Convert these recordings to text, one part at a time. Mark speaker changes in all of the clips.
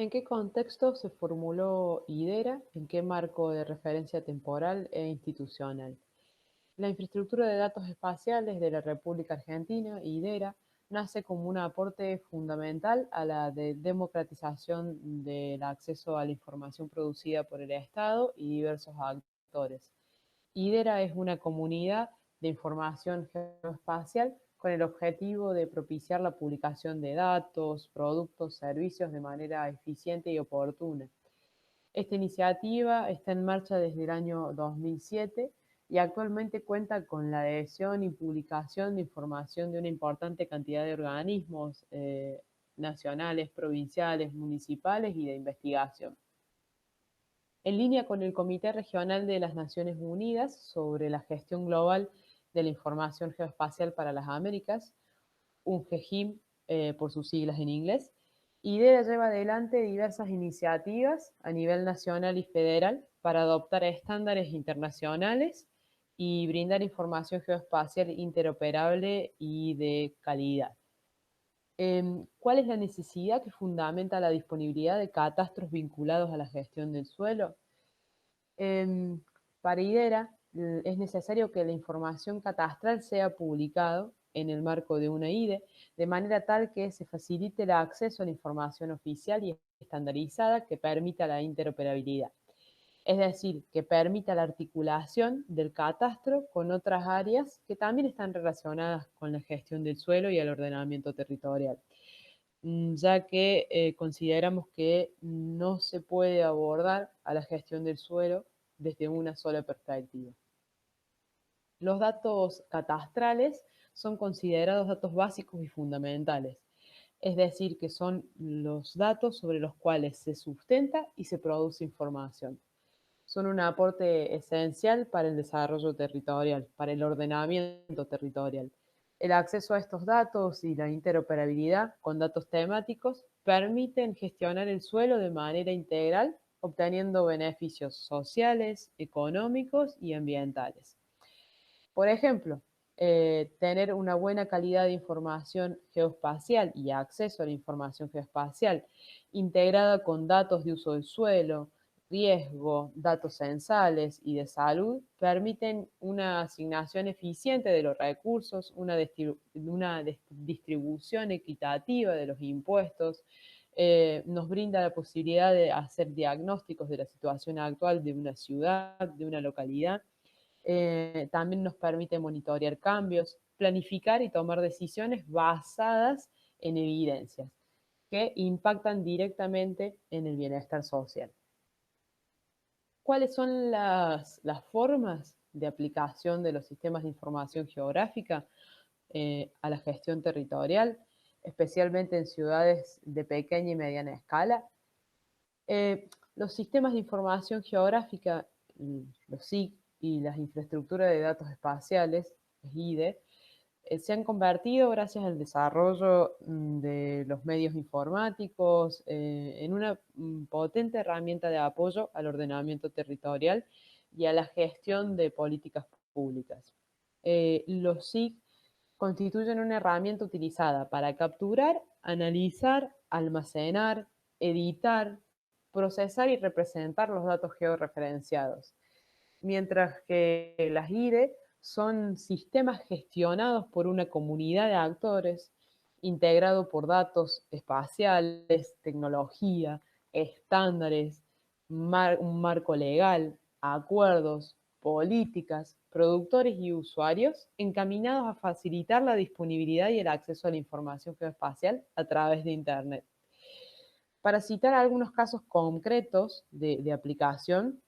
Speaker 1: ¿En qué contexto se formuló IDERA? ¿En qué marco de referencia temporal e institucional? La infraestructura de datos espaciales de la República Argentina, IDERA, nace como un aporte fundamental a la democratización del acceso a la información producida por el Estado y diversos actores. IDERA es una comunidad de información geoespacial con el objetivo de propiciar la publicación de datos, productos, servicios de manera eficiente y oportuna. Esta iniciativa está en marcha desde el año 2007 y actualmente cuenta con la adhesión y publicación de información de una importante cantidad de organismos nacionales, provinciales, municipales y de investigación. En línea con el Comité Regional de las Naciones Unidas sobre la gestión global de la información geoespacial para las Américas, UNGEGIM por sus siglas en inglés, IDEA lleva adelante diversas iniciativas a nivel nacional y federal para adoptar estándares internacionales y brindar información geoespacial interoperable y de calidad. ¿Cuál es la necesidad que fundamenta la disponibilidad de catastros vinculados a la gestión del suelo? Em, para IDERA es necesario que la información catastral sea publicada en el marco de una IDE, de manera tal que se facilite el acceso a la información oficial y estandarizada que permita la interoperabilidad. Es decir, que permita la articulación del catastro con otras áreas que también están relacionadas con la gestión del suelo y el ordenamiento territorial, ya que consideramos que no se puede abordar a la gestión del suelo desde una sola perspectiva. Los datos catastrales son considerados datos básicos y fundamentales, es decir, que son los datos sobre los cuales se sustenta y se produce información. Son un aporte esencial para el desarrollo territorial, para el ordenamiento territorial. El acceso a estos datos y la interoperabilidad con datos temáticos permiten gestionar el suelo de manera integral, obteniendo beneficios sociales, económicos y ambientales. Por ejemplo, tener una buena calidad de información geoespacial y acceso a la información geoespacial integrada con datos de uso del suelo, riesgo, datos censales y de salud permiten una asignación eficiente de los recursos, una distribución equitativa de los impuestos, nos brinda la posibilidad de hacer diagnósticos de la situación actual de una ciudad, de una localidad. También nos permite monitorear cambios, planificar y tomar decisiones basadas en evidencias que impactan directamente en el bienestar social. ¿Cuáles son las formas de aplicación de los sistemas de información geográfica a la gestión territorial, especialmente en ciudades de pequeña y mediana escala? Los sistemas de información geográfica, los SIG, y las infraestructuras de datos espaciales, IDE, se han convertido, gracias al desarrollo de los medios informáticos, en una potente herramienta de apoyo al ordenamiento territorial y a la gestión de políticas públicas. Los SIG constituyen una herramienta utilizada para capturar, analizar, almacenar, editar, procesar y representar los datos georreferenciados, mientras que las IDE son sistemas gestionados por una comunidad de actores, integrado por datos espaciales, tecnología, estándares, un marco legal, acuerdos, políticas, productores y usuarios encaminados a facilitar la disponibilidad y el acceso a la información geoespacial a través de Internet. Para citar algunos casos concretos de aplicación,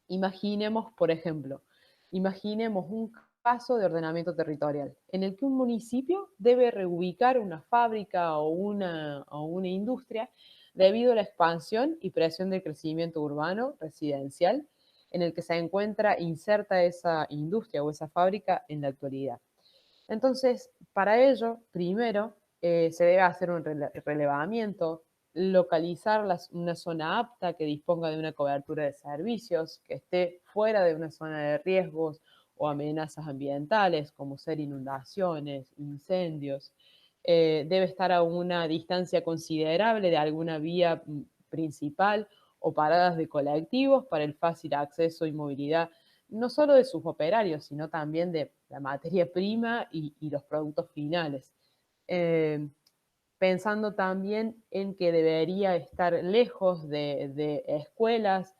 Speaker 1: imaginemos, por ejemplo, imaginemos un caso de ordenamiento territorial en el que un municipio debe reubicar una fábrica o una industria debido a la expansión y presión del crecimiento urbano residencial en el que se encuentra inserta esa industria o esa fábrica en la actualidad. Entonces, para ello, primero se debe hacer un relevamiento, localizar una zona apta que disponga de una cobertura de servicios, que esté fuera de una zona de riesgos o amenazas ambientales, como ser inundaciones, incendios. Debe estar a una distancia considerable de alguna vía principal o paradas de colectivos para el fácil acceso y movilidad, no solo de sus operarios, sino también de la materia prima y los productos finales. Eh, Pensando también en que debería estar lejos de escuelas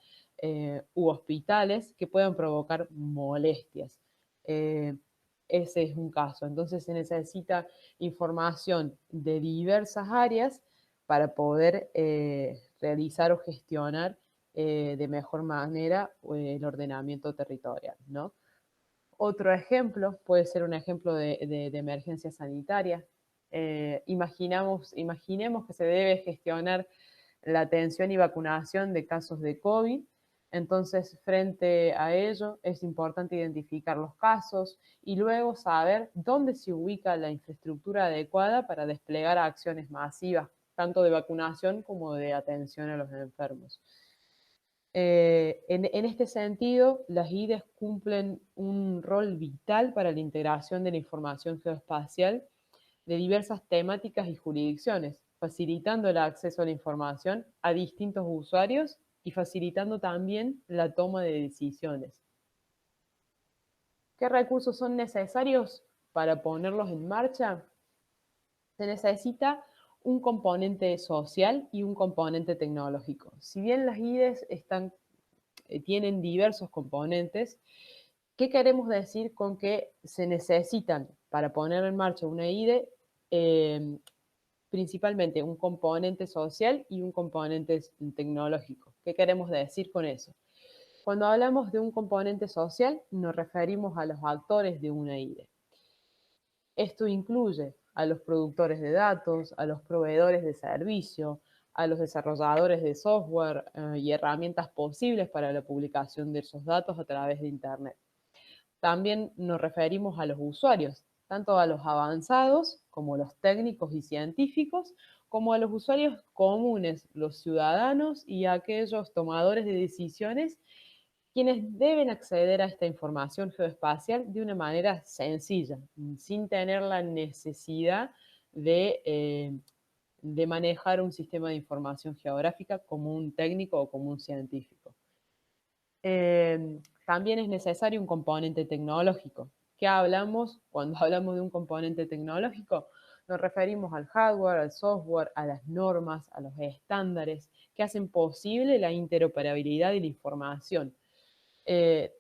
Speaker 1: u hospitales que puedan provocar molestias. Eh, Ese es un caso. Entonces se necesita información de diversas áreas para poder realizar o gestionar de mejor manera el ordenamiento territorial, ¿no? Otro ejemplo puede ser un ejemplo de emergencia sanitaria. Imaginemos que se debe gestionar la atención y vacunación de casos de COVID. Entonces, frente a ello, es importante identificar los casos y luego saber dónde se ubica la infraestructura adecuada para desplegar acciones masivas, tanto de vacunación como de atención a los enfermos. En este sentido, las IDES cumplen un rol vital para la integración de la información geoespacial de diversas temáticas y jurisdicciones, facilitando el acceso a la información a distintos usuarios y facilitando también la toma de decisiones. ¿Qué recursos son necesarios para ponerlos en marcha? Se necesita un componente social y un componente tecnológico. Si bien las IDES tienen diversos componentes, ¿qué queremos decir con que se necesitan para poner en marcha una IDE? Principalmente un componente social y un componente tecnológico. ¿Qué queremos decir con eso? Cuando hablamos de un componente social, nos referimos a los actores de una IDE. Esto incluye a los productores de datos, a los proveedores de servicio, a los desarrolladores de software y herramientas posibles para la publicación de esos datos a través de Internet. También nos referimos a los usuarios, tanto a los avanzados como los técnicos y científicos, como a los usuarios comunes, los ciudadanos y aquellos tomadores de decisiones, quienes deben acceder a esta información geoespacial de una manera sencilla, sin tener la necesidad de manejar un sistema de información geográfica como un técnico o como un científico. También es necesario un componente tecnológico. ¿Qué hablamos cuando hablamos de un componente tecnológico? Nos referimos al hardware, al software, a las normas, a los estándares que hacen posible la interoperabilidad y la información.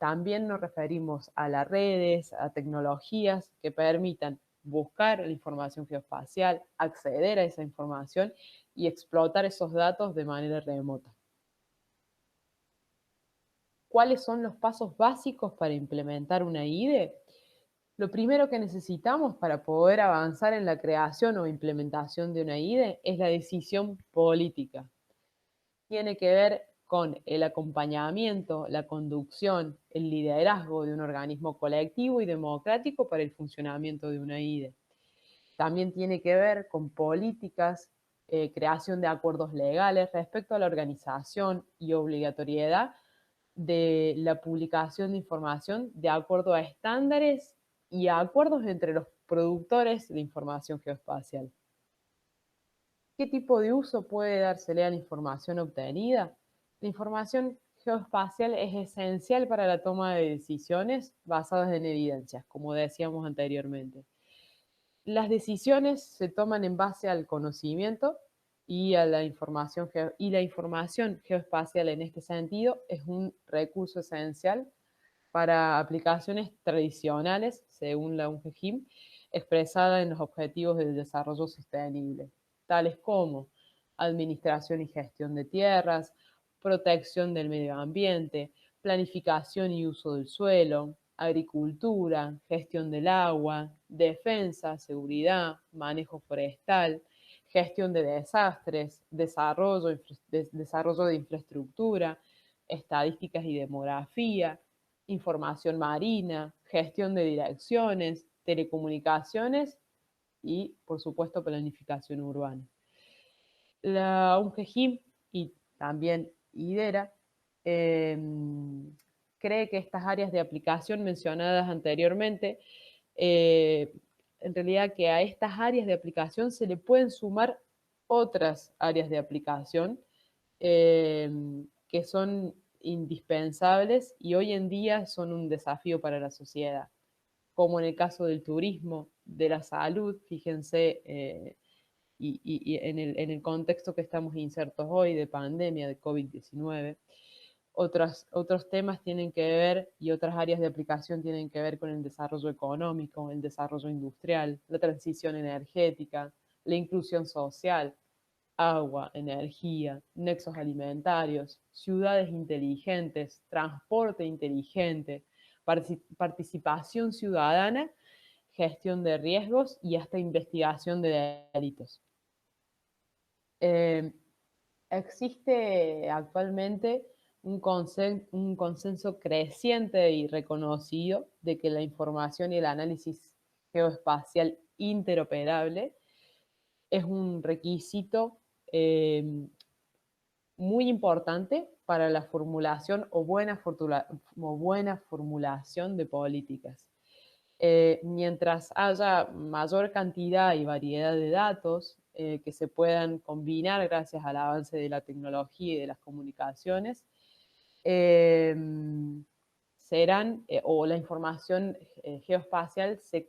Speaker 1: También nos referimos a las redes, a tecnologías que permitan buscar la información geoespacial, acceder a esa información y explotar esos datos de manera remota. ¿Cuáles son los pasos básicos para implementar una IDE? Lo primero que necesitamos para poder avanzar en la creación o implementación de una IDE es la decisión política. Tiene que ver con el acompañamiento, la conducción, el liderazgo de un organismo colectivo y democrático para el funcionamiento de una IDE. También tiene que ver con políticas, creación de acuerdos legales respecto a la organización y obligatoriedad de la publicación de información de acuerdo a estándares y a acuerdos entre los productores de información geoespacial. ¿Qué tipo de uso puede dársele a la información obtenida? La información geoespacial es esencial para la toma de decisiones basadas en evidencias, como decíamos anteriormente. Las decisiones se toman en base al conocimiento y a la información, y la información geoespacial en este sentido es un recurso esencial para aplicaciones tradicionales, según la UNGEJIM, expresada en los Objetivos del Desarrollo Sostenible, tales como administración y gestión de tierras, protección del medio ambiente, planificación y uso del suelo, agricultura, gestión del agua, defensa, seguridad, manejo forestal, gestión de desastres, desarrollo de infraestructura, estadísticas y demografía, información marina, gestión de direcciones, telecomunicaciones y, por supuesto, planificación urbana. La UNGEJIM y también IDERA cree que estas áreas de aplicación mencionadas anteriormente, en realidad que a estas áreas de aplicación se le pueden sumar otras áreas de aplicación que son indispensables y hoy en día son un desafío para la sociedad, como en el caso del turismo, de la salud, fíjense, y en el contexto que estamos insertos hoy de pandemia, de COVID-19. Otros temas tienen que ver y otras áreas de aplicación tienen que ver con el desarrollo económico, el desarrollo industrial, la transición energética, la inclusión social, agua, energía, nexos alimentarios, ciudades inteligentes, transporte inteligente, participación ciudadana, gestión de riesgos y hasta investigación de delitos. Eh, Existe actualmente un consenso creciente y reconocido de que la información y el análisis geoespacial interoperable es un requisito eh, muy importante para la formulación o buena formulación de políticas. Mientras haya mayor cantidad y variedad de datos que se puedan combinar gracias al avance de la tecnología y de las comunicaciones, eh, o la información geoespacial se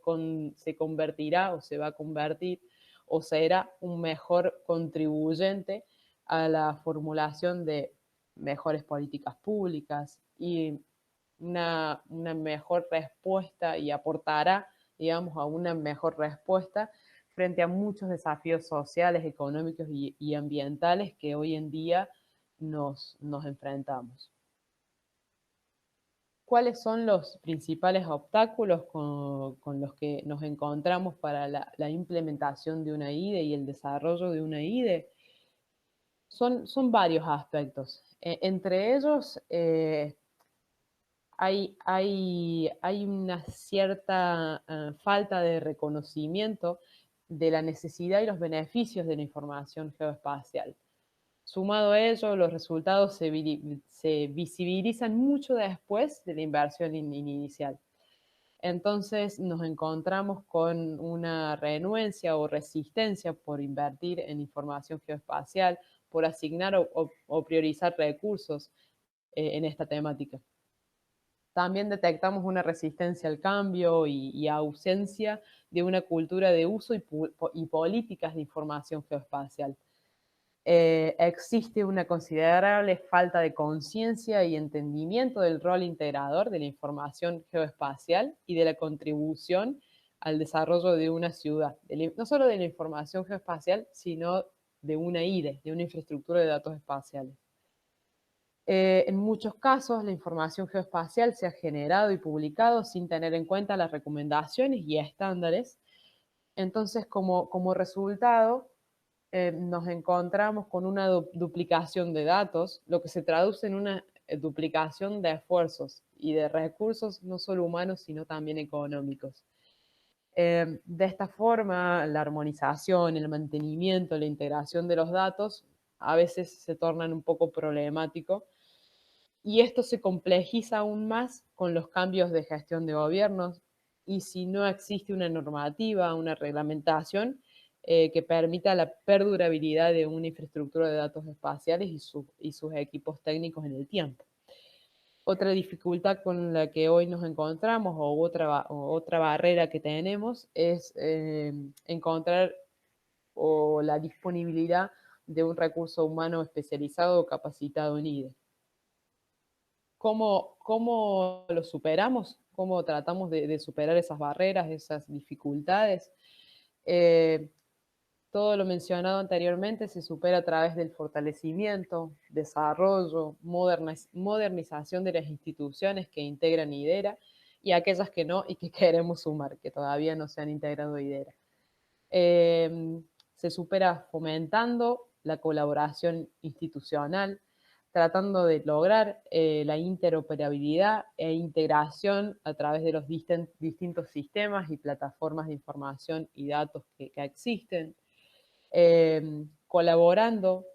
Speaker 1: convertirá o se va a convertir o será un mejor contribuyente a la formulación de mejores políticas públicas y una mejor respuesta y aportará, digamos, a una mejor respuesta frente a muchos desafíos sociales, económicos y ambientales que hoy en día nos enfrentamos. ¿Cuáles son los principales obstáculos con los que nos encontramos para la implementación de una IDE y el desarrollo de una IDE? Son varios aspectos. Entre ellos, hay una cierta falta de reconocimiento de la necesidad y los beneficios de la información geoespacial. Sumado a ello, los resultados se visibilizan mucho después de la inversión inicial. Entonces nos encontramos con una renuencia o resistencia por invertir en información geoespacial, por asignar o priorizar recursos en esta temática. También detectamos una resistencia al cambio y ausencia de una cultura de uso y políticas de información geoespacial. Existe una considerable falta de conciencia y entendimiento del rol integrador de la información geoespacial y de la contribución al desarrollo de una ciudad, no solo de la información geoespacial, sino de una IDE, de una infraestructura de datos espaciales. En muchos casos, la información geoespacial se ha generado y publicado sin tener en cuenta las recomendaciones y estándares. Entonces, como resultado, nos encontramos con una duplicación de datos, lo que se traduce en una duplicación de esfuerzos y de recursos, no solo humanos, sino también económicos. De esta forma, la armonización, el mantenimiento, la integración de los datos a veces se tornan un poco problemático y esto se complejiza aún más con los cambios de gestión de gobiernos y si no existe una normativa, una reglamentación que permita la perdurabilidad de una infraestructura de datos espaciales y sus equipos técnicos en el tiempo. Otra dificultad con la que hoy nos encontramos o otra barrera que tenemos es encontrar la disponibilidad de un recurso humano especializado o capacitado en IDE. ¿Cómo lo superamos? ¿Cómo tratamos de superar esas barreras, esas dificultades? Eh, Todo lo mencionado anteriormente se supera a través del fortalecimiento, desarrollo, modernización de las instituciones que integran IDERA y aquellas que no y que queremos sumar, que todavía no se han integrado a IDERA. Se supera fomentando la colaboración institucional, tratando de lograr la interoperabilidad e integración a través de los distintos sistemas y plataformas de información y datos que existen, colaborando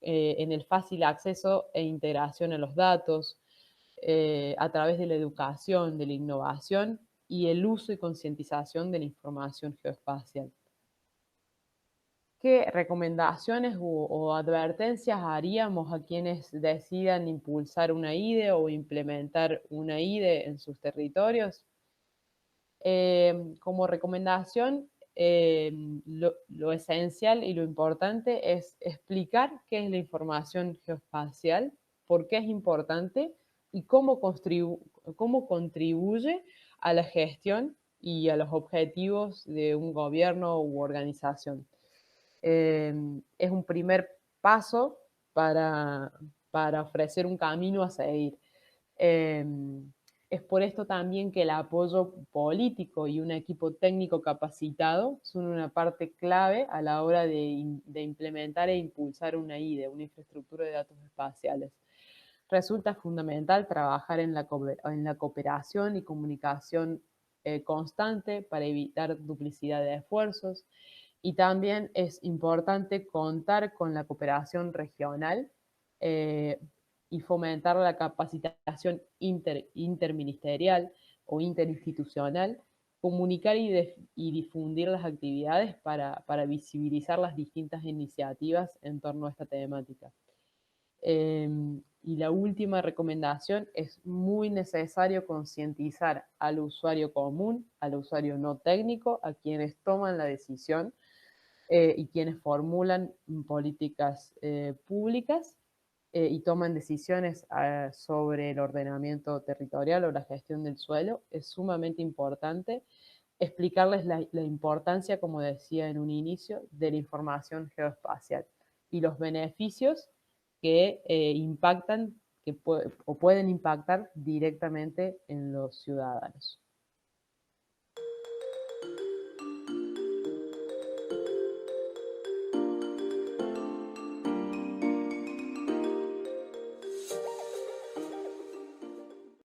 Speaker 1: en el fácil acceso e integración a los datos, a través de la educación, de la innovación y el uso y concientización de la información geoespacial. ¿Qué recomendaciones o advertencias haríamos a quienes decidan impulsar una IDE o implementar una IDE en sus territorios? Como recomendación, lo esencial y lo importante es explicar qué es la información geoespacial, por qué es importante y cómo contribuye a la gestión y a los objetivos de un gobierno u organización. Es un primer paso para, para ofrecer un camino a seguir. Es por esto también que el apoyo político y un equipo técnico capacitado son una parte clave a la hora de implementar e impulsar una IDE, una infraestructura de datos espaciales. Resulta fundamental trabajar en la cooperación y comunicación constante para evitar duplicidad de esfuerzos, y también es importante contar con la cooperación regional eh, y fomentar la capacitación interministerial o interinstitucional, comunicar y difundir las actividades para visibilizar las distintas iniciativas en torno a esta temática. Y la última recomendación: es muy necesario concientizar al usuario común, al usuario no técnico, a quienes toman la decisión y quienes formulan políticas públicas y toman decisiones sobre el ordenamiento territorial o la gestión del suelo. Es sumamente importante explicarles la importancia, como decía en un inicio, de la información geoespacial y los beneficios que impactan o pueden impactar directamente en los ciudadanos.